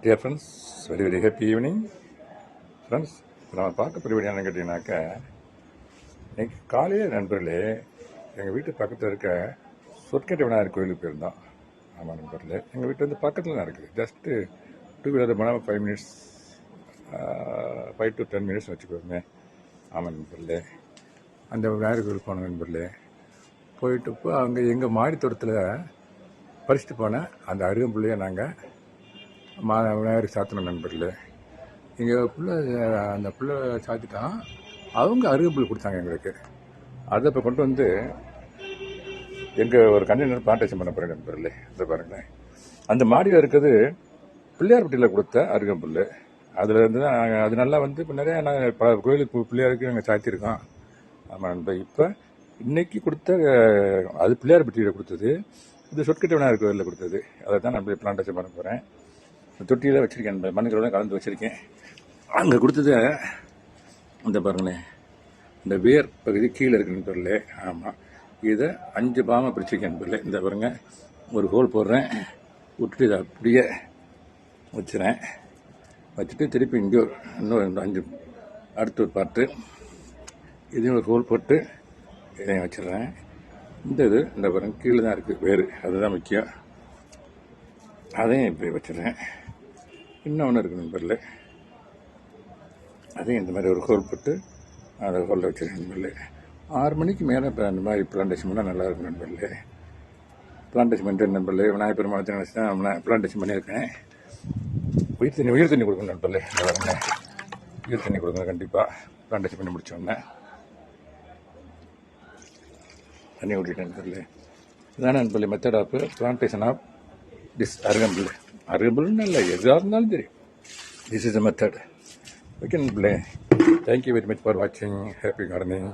Dear friends, very very happy evening friends. இப்போ நம்ம பார்க்க போகிற என்னன்னு கேட்டிங்கனாக்கா, இன்னைக்கு காலையில் நண்பர்களே எங்கள் வீட்டு பக்கத்தில் இருக்க சொற்கட்டை விநாயகர் கோயிலுக்கு போயிருந்தோம். ஆமாம் நண்பர்களே, எங்கள் வீட்டு வந்து பக்கத்தில் தான் இருக்குது. ஜஸ்ட்டு 2 வீலர் போனால் 5 மினிட்ஸ் 5 to 10 மினிட்ஸ் வச்சுக்கோமே. ஆமாம் நண்பர்களே, அந்த விநாயகர் கோயில் போன நண்பர்களே போயிட்டு அங்கே எங்கள் மாடி தோட்டத்தில் பறிச்சுட்டு போன அந்த அருகம்புள்ளையை நாங்கள் விநாயகர் சாத்தின நண்பர்களே. எங்கள் பிள்ளை அந்த பிள்ளை சாத்திட்டான், அவங்க அருகம்புல் கொடுத்தாங்க எங்களுக்கு. அதை இப்போ கொண்டு வந்து எங்கள் ஒரு கண்டெய்னர் பிளான்டேஷன் பண்ண போகிறேன் நண்பர்களே. அதை பாருங்களேன், அந்த மாடியில் இருக்கிறது பிள்ளையார்பட்டியில் கொடுத்த அருகம்புல். அதில் இருந்து தான் அது நல்லா வந்து இப்போ நிறையா நாங்கள் பல கோயிலுக்கு பிள்ளையாருக்கு நாங்கள் சாத்தியிருக்கோம். ஆமாம் நண்பர், இப்போ இன்னைக்கு கொடுத்த அது பிள்ளையார்பட்டியில் கொடுத்தது, இது சொற்கட்டை விநாயகர் கோயிலில் கொடுத்தது. அதை தான் நான் பிளான்டேஷன் பண்ண போகிறேன். தொட்டியில் வச்சுருக்கேன், மண்ணுகளோட கலந்து வச்சுருக்கேன். அங்கே கொடுத்தது இந்த பாருங்களேன், இந்த வேர் பகுதி கீழே இருக்குன்னு சொல்லல. ஆமாம், இதை 5 பாகமாக பிரிச்சுருக்கேன் சொல்லல. இந்த பாருங்க, ஒரு ஹோல் போடுறேன், விட்டுட்டு இதை அப்படியே வச்சுறேன். வச்சுட்டு திருப்பி இங்கே இன்னும் 5 அடுத்த ஒரு பாட்டு இதையும் ஒரு ஹோல் போட்டு இதையும் வச்சிடுறேன். இந்த பாருங்க கீழே தான் இருக்குது வேறு, அதுதான் முக்கியம். அதையும் இப்படி வச்சிடுறேன். இன்னொன்று இருக்குது நண்பர்களே, அதையும் இந்த மாதிரி ஒரு ஹோல் போட்டு அதை ஹோலில் வச்சிருக்கேன் நண்பர்களே. 6 மணிக்கு மேலே இப்போ அந்த மாதிரி பிளான்டேஷன் பண்ணால் நல்லாயிருக்கும் நண்பர்களே. பிளான்டேஷன் பண்ணிட்டு நண்பர்களே, விநாயகர் பெருமாள் நினச்சி தான் பிளான்டேஷன் பண்ணியிருக்கேன். உயிர் தண்ணி கொடுக்கணும் நண்பர்களே. வரேங்க, உயிர் தண்ணி கொடுக்கணும் கண்டிப்பாக. பிளான்டேஷன் பண்ணி முடிச்சோடனே தண்ணி விட்டுட்டேன் நண்பர்களே. இதான நண்பர்களே method of plantation of this அருகம்புல்னு இல்லை, எதாக இருந்தாலும் தெரியும். This is the method. Okay நண்பர்களே, தேங்க்யூ வெரி மச் ஃபார் வாட்சிங். Happy gardening.